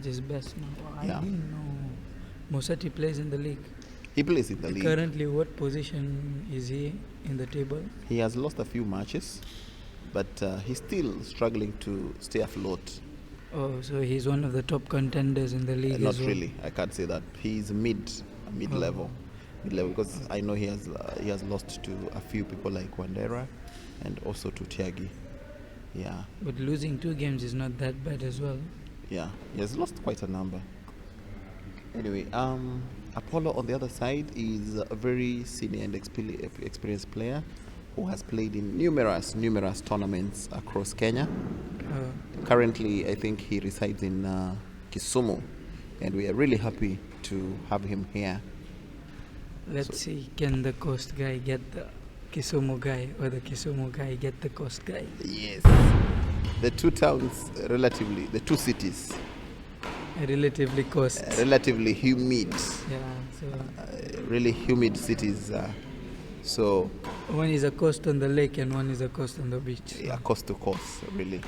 his best now. I Yeah. didn't know Moseti plays in the league. He plays in the league. Currently, what position is he in the table? He has lost a few matches, but he's still struggling to stay afloat. Oh, so he's one of the top contenders in the league Not as well. really. I can't say that. He's mid-level, because I know he has lost to a few people like Wandera, and also to Tiagi. Yeah. But losing 2 games is not that bad as well. Yeah, he has lost quite a number. Anyway, Apollo on the other side is a very senior and experienced player who has played in numerous tournaments across Kenya. Currently, I think he resides in Kisumu, and we are really happy to have him here. Let's see, can the Coast guy get the Kisumu guy, or the Kisumu guy get the Coast guy? Yes. The two towns, the two cities, Relatively Coast. relatively humid. Yeah, so Really humid cities. So one is a coast on the lake and one is a coast on the beach. yeah, coast to coast, really.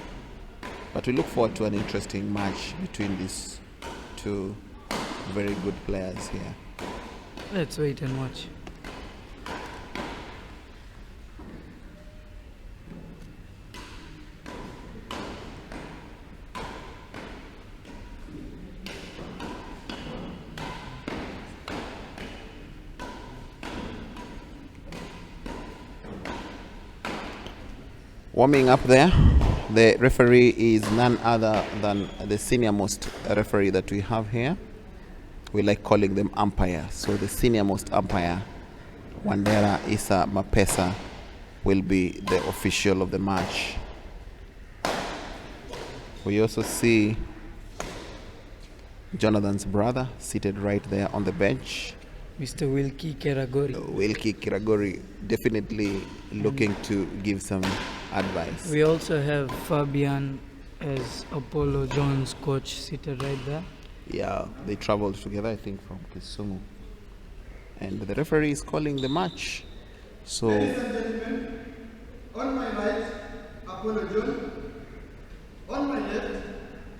But we look forward to an interesting match between these two very good players here. Let's wait and watch. Warming up there, the referee is none other than the senior most referee that we have here. We like calling them umpire. So the senior most umpire, Wandera Isa Mapesa, will be the official of the match. We also see Jonathan's brother seated right there on the bench. Mr. Wilkie Keragori. Wilkie Kiragori definitely looking to give some advice. We also have Fabian as Apollo John's coach seated right there. Yeah, they traveled together, I think, from Kisumu. And the referee is calling the match. So, Ladies and gentlemen, on my right, Apollo John. On my left,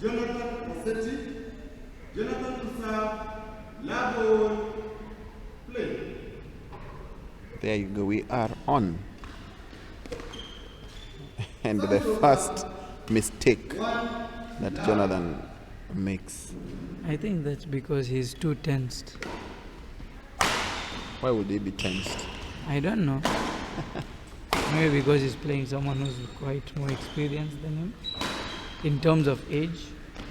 Jonathan Moseti. Jonathan to serve, Labo, play. there you go, we are on. And the first mistake that Jonathan makes. I think that's because he's too tensed. Why would he be tensed? I don't know. Maybe because he's playing someone who's quite more experienced than him. In terms of age,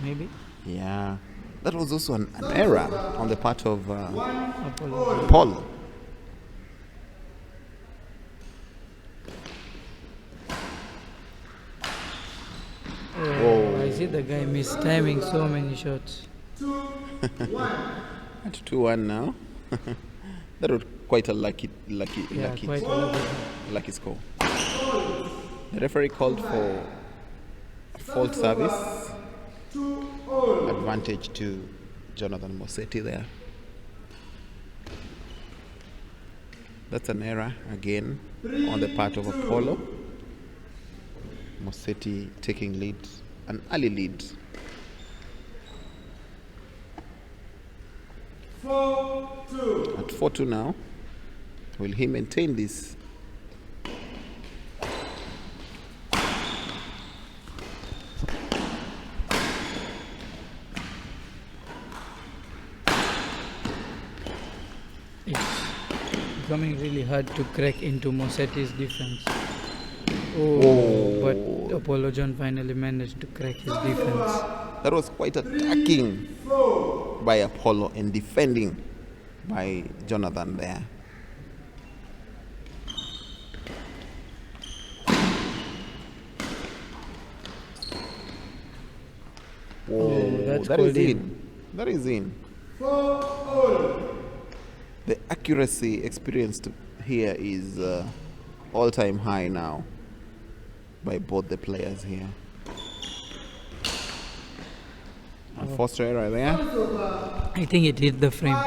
maybe. Yeah, that was also an error on the part of Apollo. Paul. Oh, I see the guy mistiming so many shots. At 2-1 now. That was quite a lucky Quite a lot of lucky score. The referee called for a fault service. Advantage to Jonathan Moseti there. That's an error again on the part of Apollo. Moseti taking lead, an early lead. 4-2. At 4-2 now. Will he maintain this? It's becoming really hard to crack into Moseti's defense. But Apollo John finally managed to crack his defense. That was quite attacking by Apollo and defending by Jonathan there. Whoa, that's that is called in. That is in. 4-all. The accuracy experienced here is all-time high now by both the players here. A first error there. I think it hit the frame.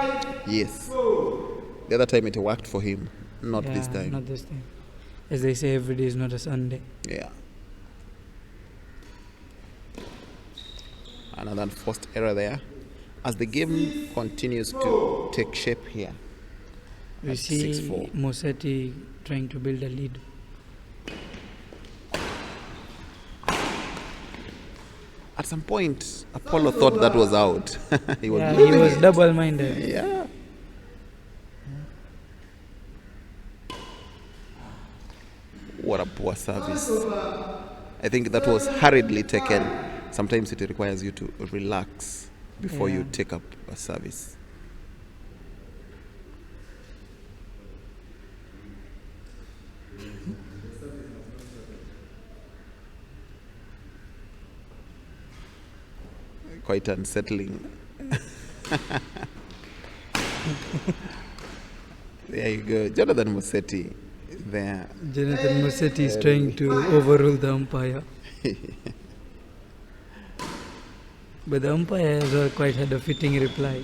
Yes. The other time it worked for him, not this time. Not this time. As they say, every day is not a Sunday. Yeah. Another forced error there. As the game continues to take shape here. We At see 6-4. Moseti trying to build a lead. At some point, Apollo thought that was out. He was Yeah, he moving was it. double-minded. Yeah. What a poor service. I think that was hurriedly taken. Sometimes it requires you to relax before you Yeah. take up a service. Quite unsettling. There you go. Jonathan Moseti there. Jonathan Moseti is trying to overrule the umpire. But the umpire has quite had a fitting reply.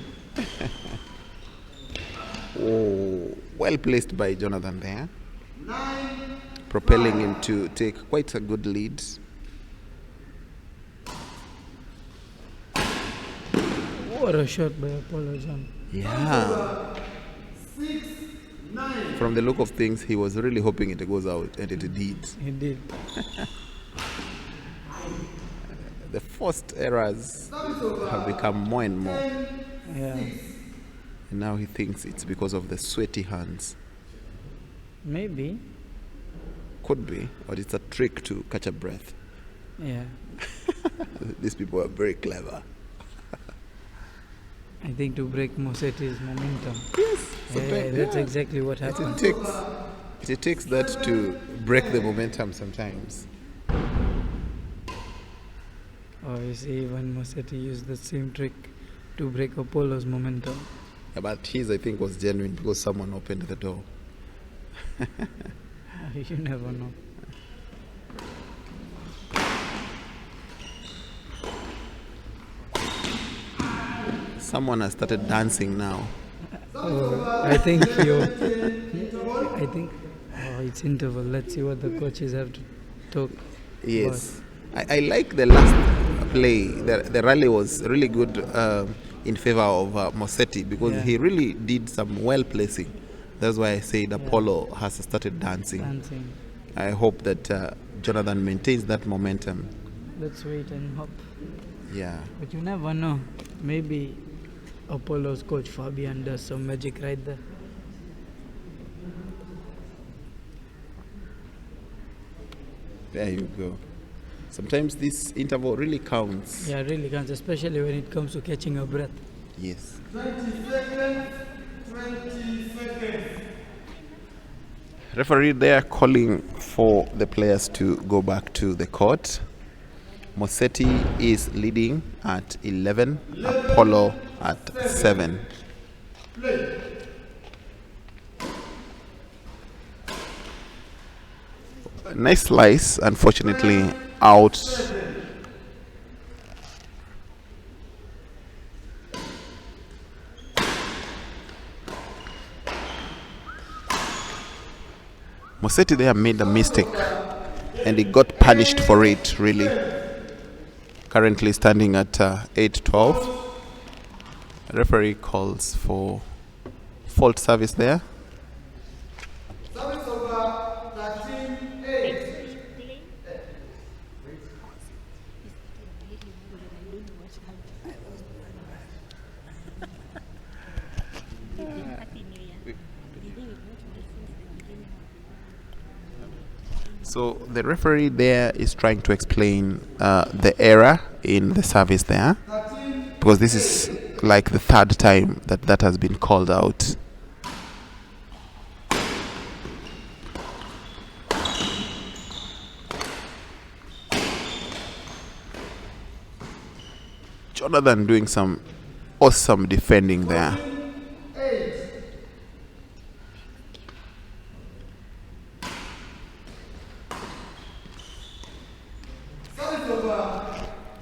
Oh, well placed by Jonathan there. Propelling him to take quite a good lead. What a shot by Apollo John. Yeah. From the look of things, he was really hoping it goes out, and it did. He did. The forced errors have become more and more. Yeah. And now he thinks it's because of the sweaty hands. Maybe. Could be, but it's a trick to catch a breath. Yeah. These people are very clever. I think to break Moseti's momentum. Yes. Yeah, that's exactly what happened. It takes that to break the momentum sometimes. Oh, you see, even Moseti used the same trick to break Apollo's momentum. Yeah, but his, I think, was genuine because someone opened the door. You never know. Someone has started dancing now. Oh, I think it's interval. Let's see what the coaches have to talk. Yes. I like the last play. The rally was really good in favor of Moseti because he really did some well placing. That's why I said Apollo has started dancing. I hope that Jonathan maintains that momentum. Let's wait and hope. Yeah. But you never know. Maybe Apollo's coach Fabian does some magic right there. There you go. Sometimes this interval really counts. Yeah, really counts, especially when it comes to catching a breath. Yes. 20 seconds. 20 seconds. Referee there calling for the players to go back to the court. Moseti is leading at 11, Apollo at 7. Play. Nice slice, unfortunately out. Moseti there made a mistake and he got punished for it, really. Currently standing at 8-12. Referee calls for fault service there. Service over 13-8. So the referee there is trying to explain the error in the service there, because this is like the third time that has been called out. Jonathan doing some awesome defending there.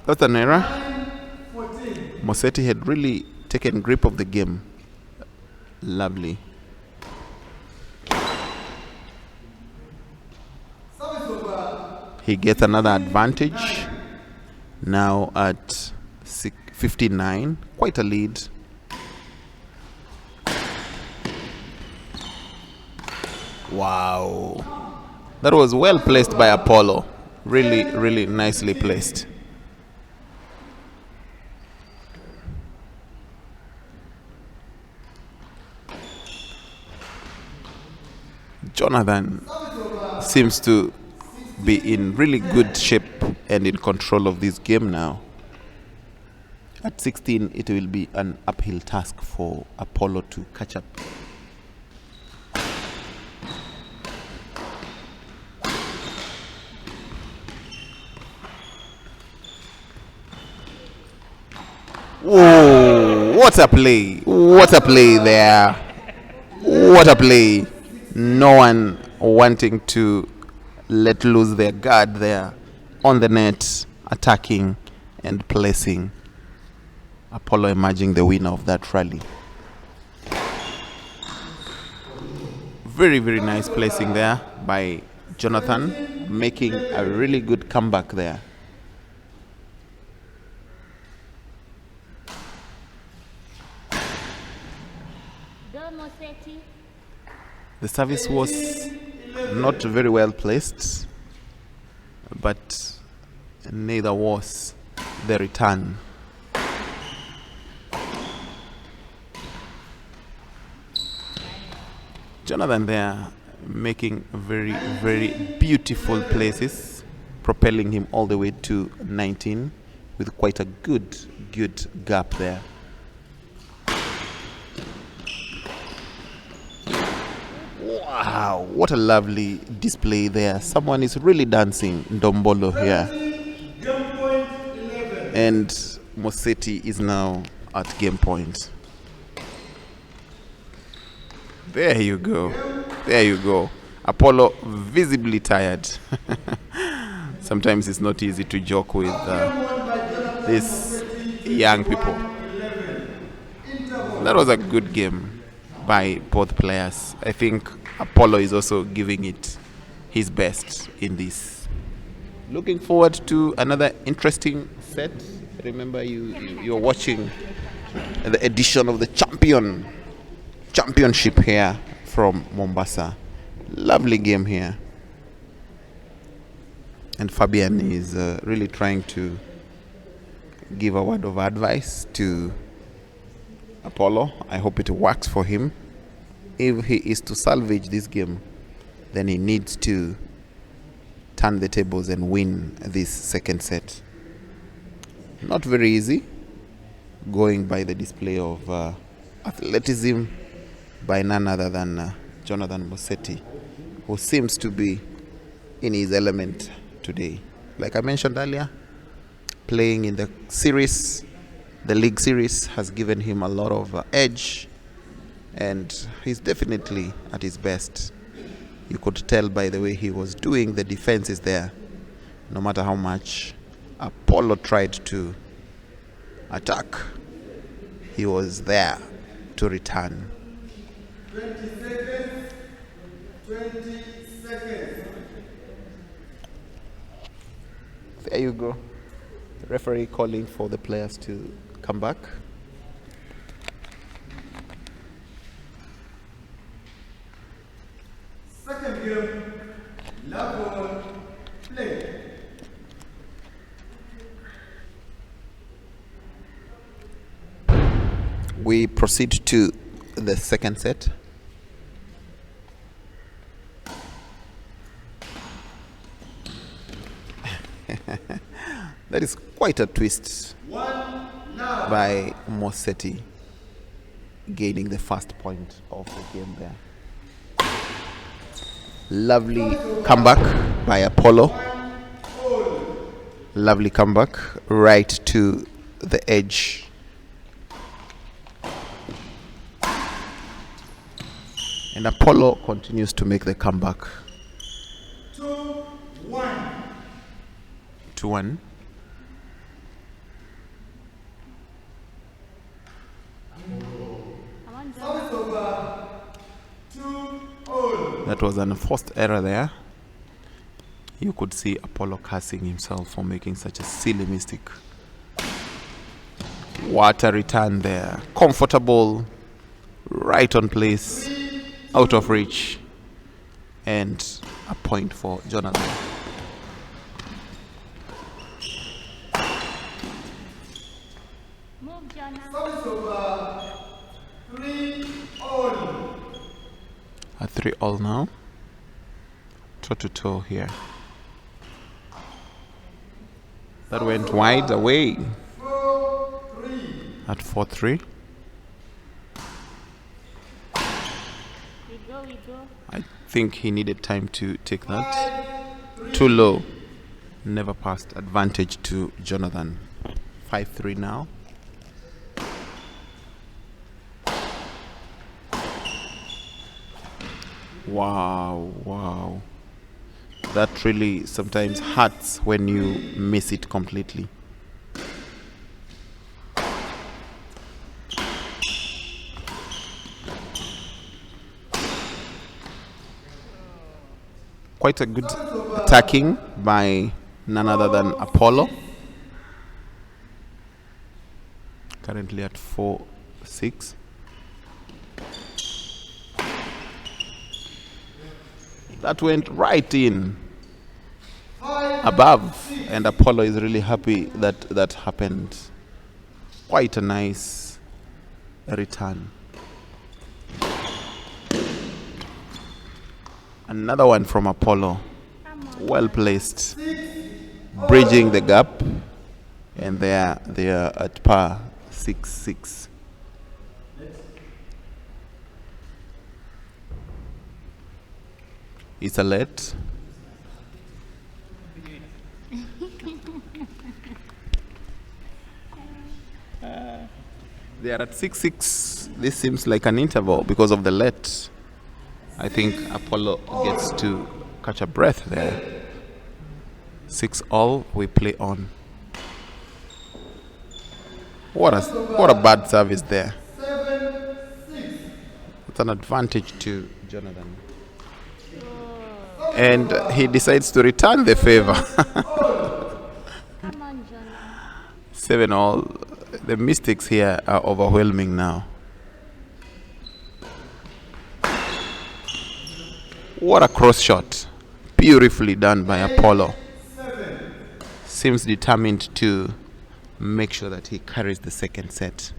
That's an error. Moseti had really taken grip of the game. Lovely. He gets another advantage. Now at 59. Quite a lead. Wow. That was well placed by Apollo. Really, really nicely placed. Jonathan seems to be in really good shape and in control of this game now. At 16, it will be an uphill task for Apollo to catch up. Whoa, what a play. What a play there. What a play. No one wanting to let loose their guard there on the net, attacking and placing. Apollo emerging the winner of that rally. Very, very nice placing there by Jonathan, making a really good comeback there. Moseti. The service was not very well placed, but neither was the return. Jonathan there making very, very beautiful places, propelling him all the way to 19 with quite a good gap there. Wow, what a lovely display there. Someone is really dancing Ndombolo here. And Moseti is now at game point. There you go. There you go. Apollo visibly tired. Sometimes it's not easy to joke with these young people. That was a good game by both players. I think Apollo is also giving it his best in this. Looking forward to another interesting set. Remember, you're watching the edition of the championship here from Mombasa. Lovely game here. And Fabian is really trying to give a word of advice to Apollo. I hope it works for him. If he is to salvage this game, then he needs to turn the tables and win this second set. Not very easy, going by the display of athleticism by none other than Jonathan Moseti, who seems to be in his element today. Like I mentioned earlier, playing in the series, the league series, has given him a lot of edge, and he's definitely at his best. You could tell by the way he was doing the defenses there. No matter how much Apollo tried to attack, he was there to return. 20 seconds. 20 seconds. There you go. The referee calling for the players to come back. Second game, level play. We proceed to the second set. That is quite a twist by Moseti, gaining the first point of the game there. Lovely comeback by Apollo. Lovely comeback right to the edge. And Apollo continues to make the comeback. 2-1. 2-1. Service over. 2-all. That was an enforced error there. You could see Apollo cursing himself for making such a silly mistake. What a return there. Comfortable, right on place, out of reach, and a point for Jonathan. Move, Jonah. Service over 3-all. A 3-all now. Toe to toe here. That went wide away 4-3. at 4-3. We go. I think he needed time to take that. Too low. Never passed. Advantage to Jonathan. 5-3 now. Wow. That really sometimes hurts when you miss it completely. Quite a good attacking by none other than Apollo. Currently at 4-6. That went right in above, and Apollo is really happy that that happened. Quite a nice return. Another one from Apollo. Well placed. Bridging the gap, and they are at par 6-6. It's a let. They are at 6-6. This seems like an interval because of the let. I think Apollo gets to catch a breath there. 6-all, we play on. What a bad service there. It's an advantage to Jonathan. And he decides to return the favor. Come on, Jonah. 7-all. The mistakes here are overwhelming now. What a cross shot. Beautifully done by Apollo. Seems determined to make sure that he carries the second set.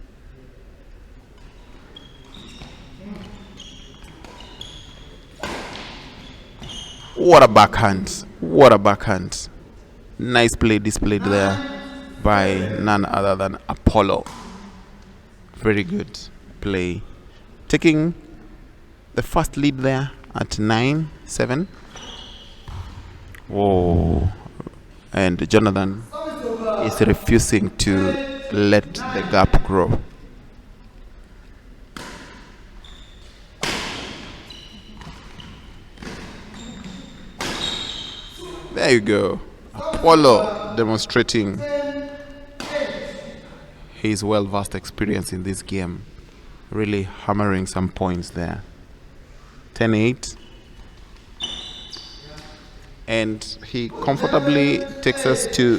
What a backhand. Nice play displayed there by none other than Apollo. Very good play. Taking the first lead there at 9-7. Whoa. And Jonathan is refusing to let the gap grow. There you go. Apollo demonstrating his well-versed experience in this game. Really hammering some points there. 10-8. And he comfortably takes us to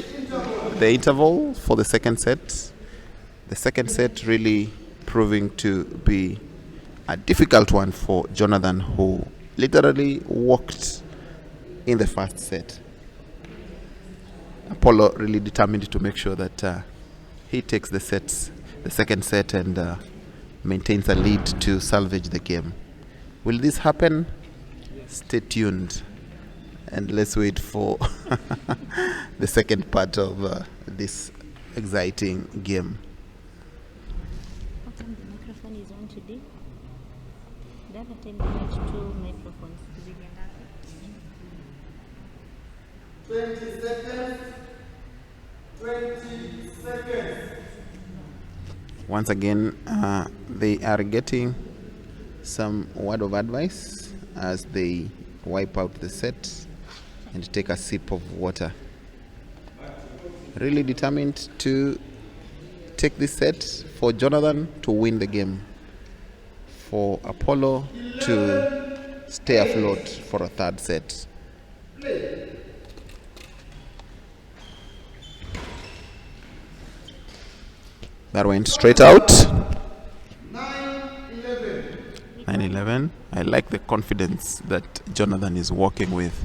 the interval for the second set. The second set really proving to be a difficult one for Jonathan, who literally walked in the first set. Apollo really determined to make sure that he takes the second set, and maintains a lead to salvage the game. Will this happen? Stay tuned, and let's wait for the second part of this exciting game. How come the microphone is on today? The other time we had two microphones. 20 seconds. 20 seconds. Once again, they are getting some word of advice as they wipe out the set and take a sip of water. Really determined to take this set for Jonathan to win the game, for Apollo to stay afloat for a third set. That went straight out. 9-11. 9-11. I like the confidence that Jonathan is walking with.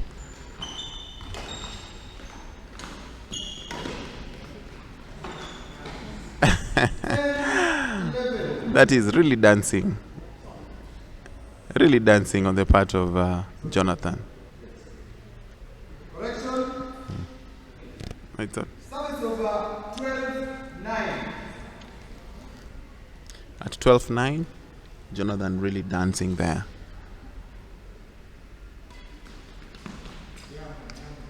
That is really dancing. Really dancing on the part of Jonathan. Correction. I thought Service over 12-9. at 12-9, Jonathan really dancing there.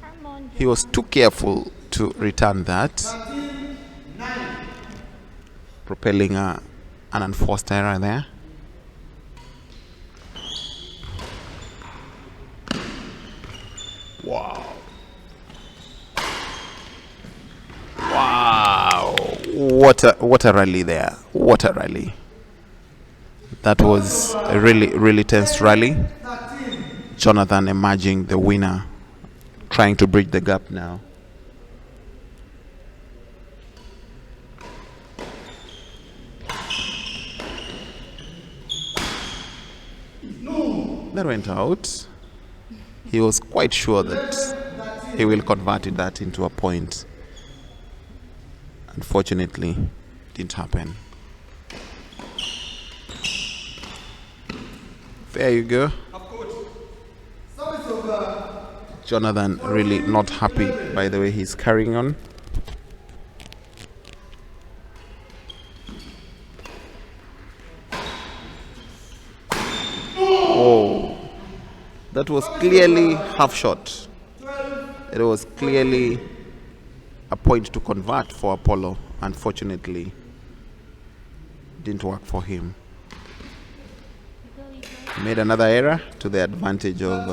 Come on. He was too careful to return that, 13-9. propelling an unforced error there. Wow. Wow. What a rally there. What a rally. That was a really tense rally. 13. Jonathan emerging the winner, trying to bridge the gap now. That went out. He was quite sure that he will convert that into a point. Unfortunately, didn't happen. There you go. Service over Jonathan really not happy by the way he's carrying on. Oh, that was clearly half shot. It was clearly a point to convert for Apollo. Unfortunately, didn't work for him. Made another error to the advantage of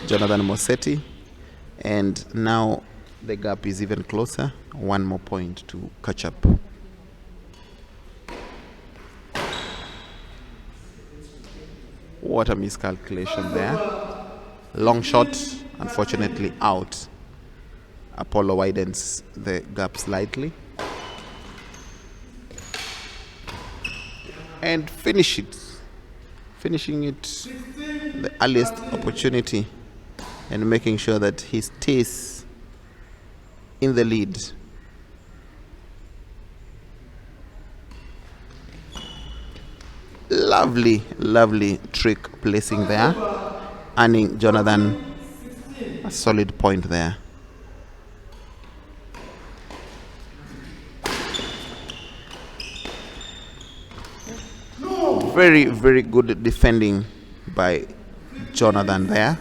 Jonathan Moseti, and now the gap is even closer. One more point to catch up. What a miscalculation there. Long shot, unfortunately out. Apollo widens the gap slightly and finishing it the earliest opportunity and making sure that he stays in the lead. Lovely trick placing there, earning Jonathan a solid point there. Very good defending by Jonathan there.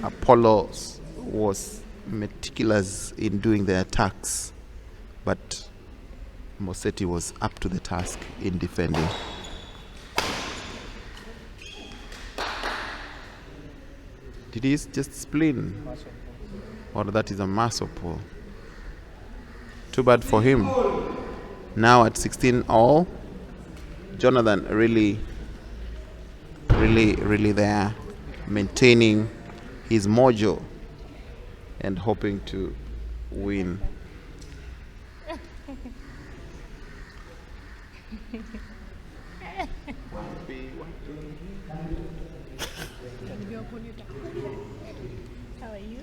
Apollo was meticulous in doing the attacks, but Moseti was up to the task in defending. Did he just spleen? Or that is a muscle pull? Too bad for him. Now at 16 all, Jonathan really there, maintaining his mojo and hoping to win. How are you?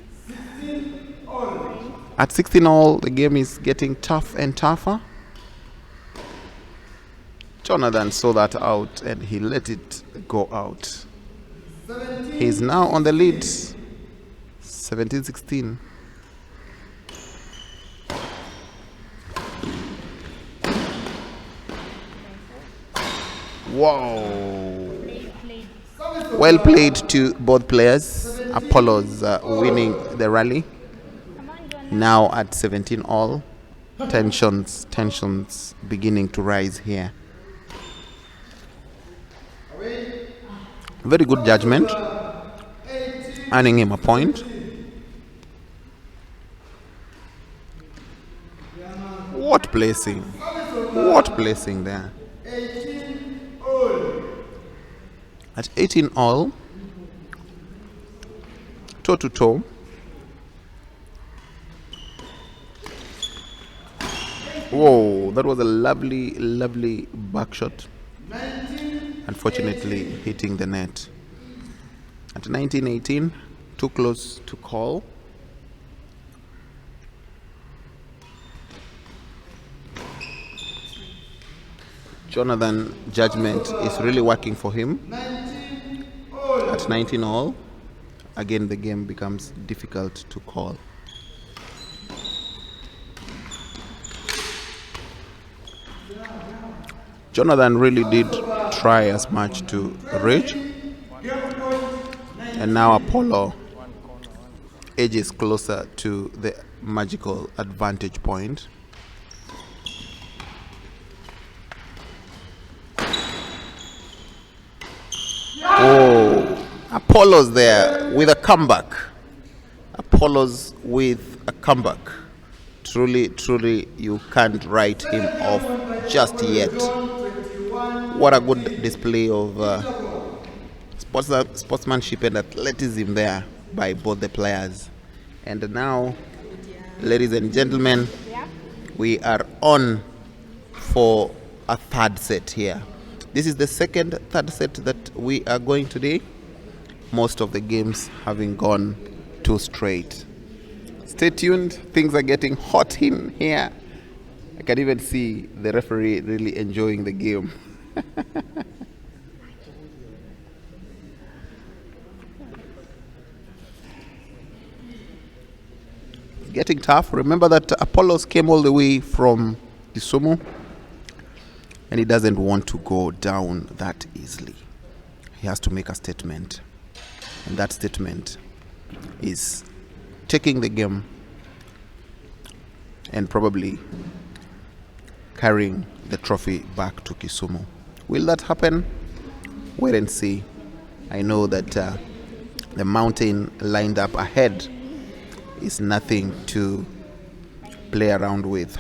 At 16 all, the game is getting tough and tougher. Jonathan saw that out and he let it go out. He's now on the lead, 17-16. Wow. Well played to both players. Apollo's winning the rally. Now at 17 all, tensions beginning to rise here. Very good judgment, earning him a point. What placing there. At 18 all, toe to toe. Whoa, that was a lovely, lovely back shot. 19, Unfortunately, hitting the net. At 19-18, too close to call. Jonathan judgment is really working for him. 19, all. At 19 all, again the game becomes difficult to call. Jonathan really did try as much to reach, and now Apollo edges closer to the magical advantage point. Oh, Apollo's there with a comeback. Apollo's with a comeback. Truly, truly, you can't write him off just yet. What a good display of sportsmanship and athleticism there by both the players. And now, ladies and gentlemen, we are on for a third set here. This is the third set that we are going today. Most of the games having gone 2 straight. Stay tuned, things are getting hot in here. I can even see the referee really enjoying the game. It's getting tough. Remember that Apollos came all the way from Kisumu, and he doesn't want to go down that easily. He has to make a statement, and that statement is taking the game and probably carrying the trophy back to Kisumu. Will that happen? Wait and see. I know that the mountain lined up ahead is nothing to play around with,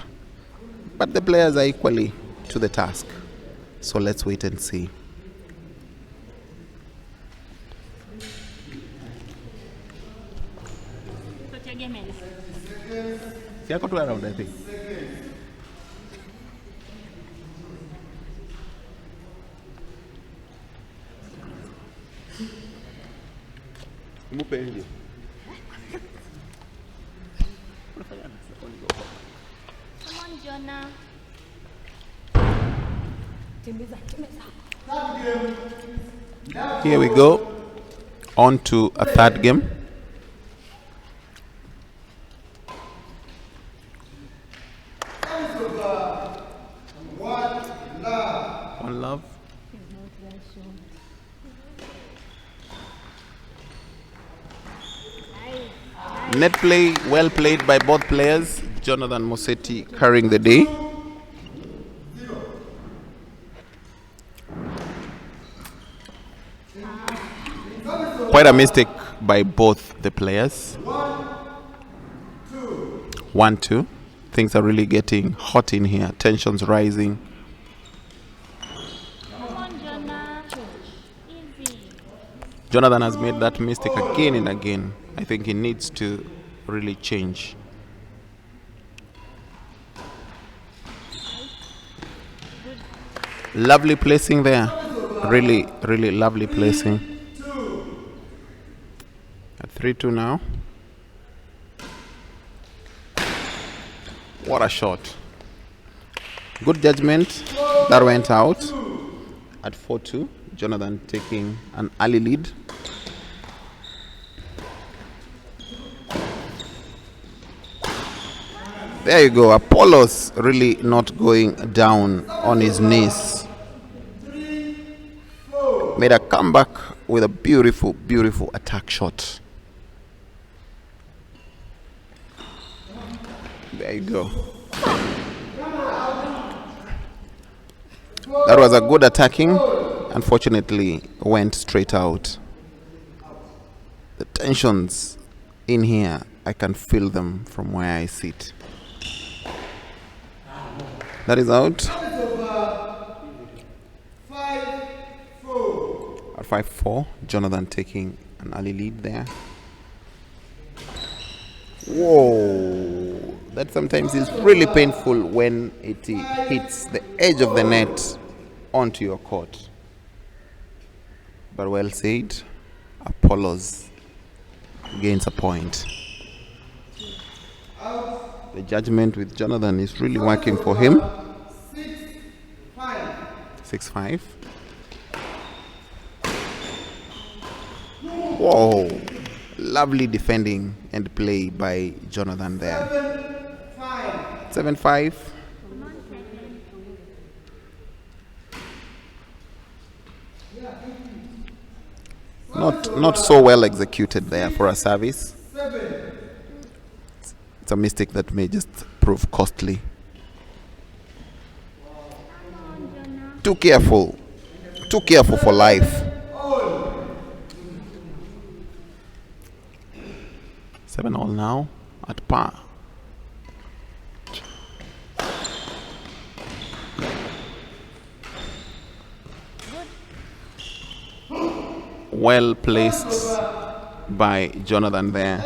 but the players are equally to the task. So let's wait and see. See, I got around, I think. Come on, Jonah. Here we go. On to a third game. One love. Net play well played by both players. Jonathan Moseti carrying the day. Quite a mistake by both the players. 1-2. Things are really getting hot in here. Tensions rising. Come on, Jonah. Easy. Jonathan has made that mistake again and again. I think he needs to really change. Lovely placing there. Really, really lovely placing. At 3-2 now. What a shot. Good judgment. That went out. At 4-2, Jonathan taking an early lead. There you go. Apollos really not going down on his knees. Made a comeback with a beautiful, beautiful attack shot. There you go. That was a good attacking. Unfortunately, went straight out. The tensions in here, I can feel them from where I sit. That is out. At 5-4, Jonathan taking an early lead there. Whoa! that sometimes is really painful when it hits the edge of the net onto your court. But well said. Apollos gains a point. The judgment with Jonathan is really working for him. 6-5. Whoa. Lovely defending and play by Jonathan there. 7-5. Not so well executed there for a service. It's a mistake that may just prove costly. Too careful for life. 7-all now at par. Well placed by Jonathan there.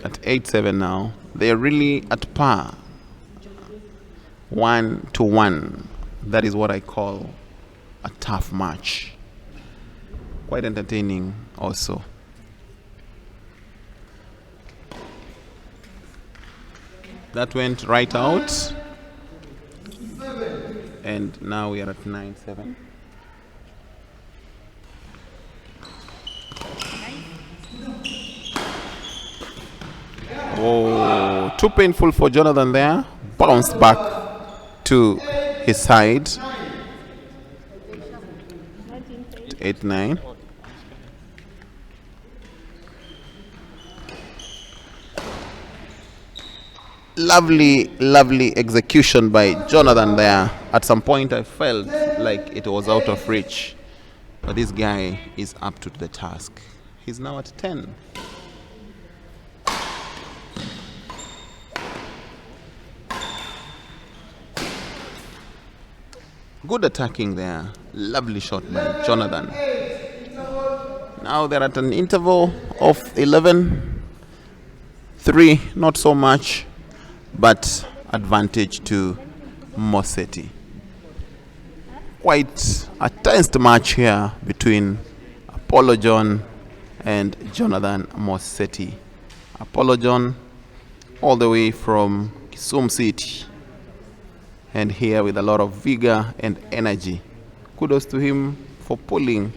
At 8-7 now. They're really at par. 1-1. That is what I call a tough match. Quite entertaining also. That went right out. And now we are at 9-7. Oh, too painful for Jonathan there. Bounced back to his side. 8-9. Lovely execution by Jonathan there. At some point I felt like it was out of reach, but this guy is up to the task. He's now at 10. Good attacking there. Lovely shot by Jonathan. Now they're at an interval of 11. 3, not so much, but advantage to Moseti. Quite a tense match here between Apollo John and Jonathan Moseti. Apollo John all the way from Kisumu City, and here with a lot of vigor and energy. Kudos to him for pulling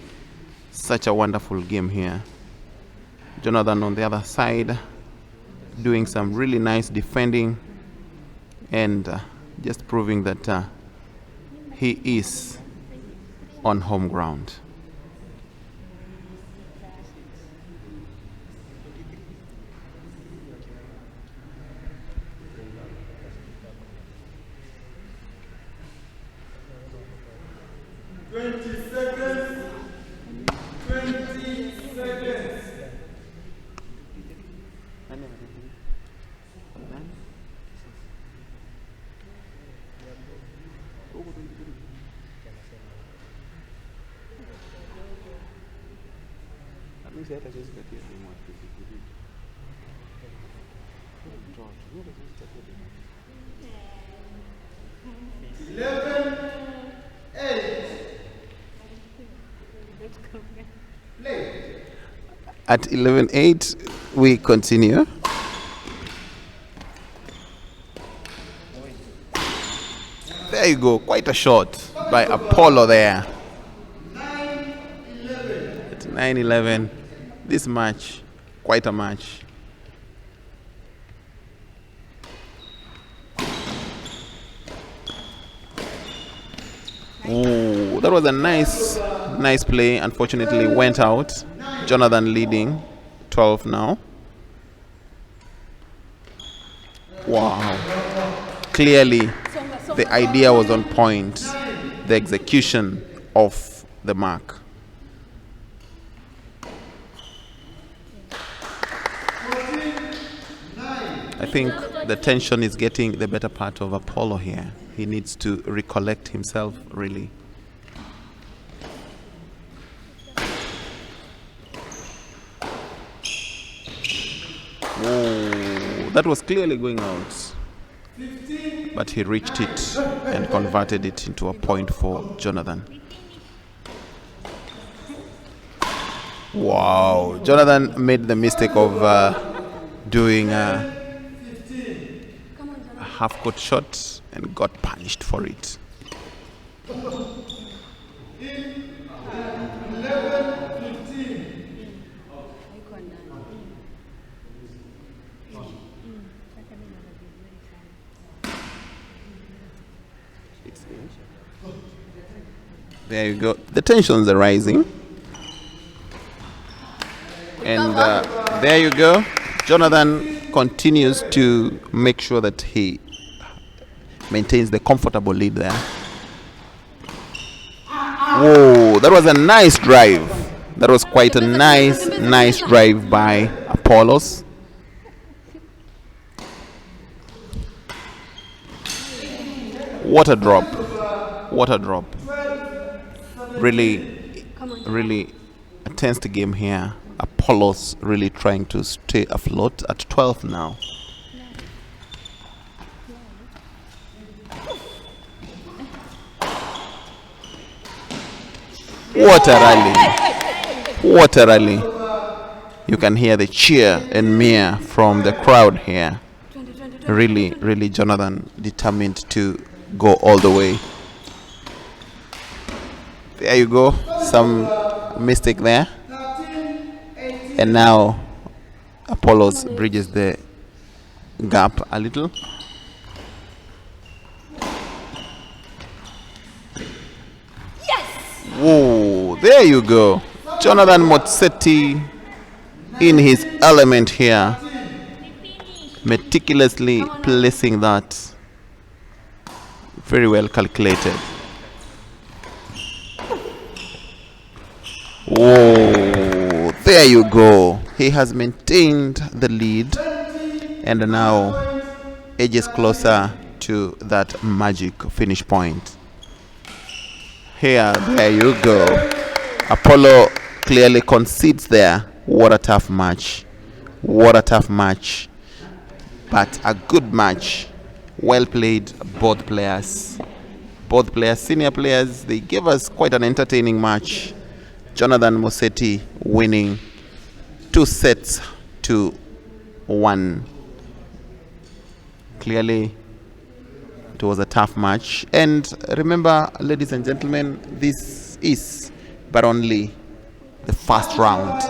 such a wonderful game here. Jonathan on the other side doing some really nice defending and just proving that he is on home ground. At 11-8, we continue. There you go, quite a shot by Apollo there. At 9-11, this match, quite a match. Ooh, that was a nice play. Unfortunately, went out. Jonathan leading 12 now. Wow. Clearly, the idea was on point. The execution of the mark. I think the tension is getting the better part of Apollo here. He needs to recollect himself, really. That was clearly going out, but he reached it and converted it into a point for Jonathan. Wow, Jonathan made the mistake of doing a half-court shot and got punished for it. There you go. The tensions are rising. And there you go. Jonathan continues to make sure that he maintains the comfortable lead there. Whoa, that was a nice drive. That was quite a nice drive by Apollos. What a drop. What a drop. Really a tense game here. Apollos really trying to stay afloat at 12 now. What a rally. What a rally. You can hear the cheer and mia from the crowd here. Really Jonathan determined to go all the way. There you go. Some mistake there. And now Apollos bridges the gap a little. Whoa, there you go. Jonathan Moseti in his element here. Meticulously placing that. Very well calculated. Whoa, there you go. He has maintained the lead and now edges closer to that magic finish point. Here, there you go. Apollo clearly concedes there. What a tough match. What a tough match. But a good match. Well played, both players. Both players, senior players, they gave us quite an entertaining match. Jonathan Moseti winning 2-1. Clearly, it was a tough match. And remember, ladies and gentlemen, this is but only the first round.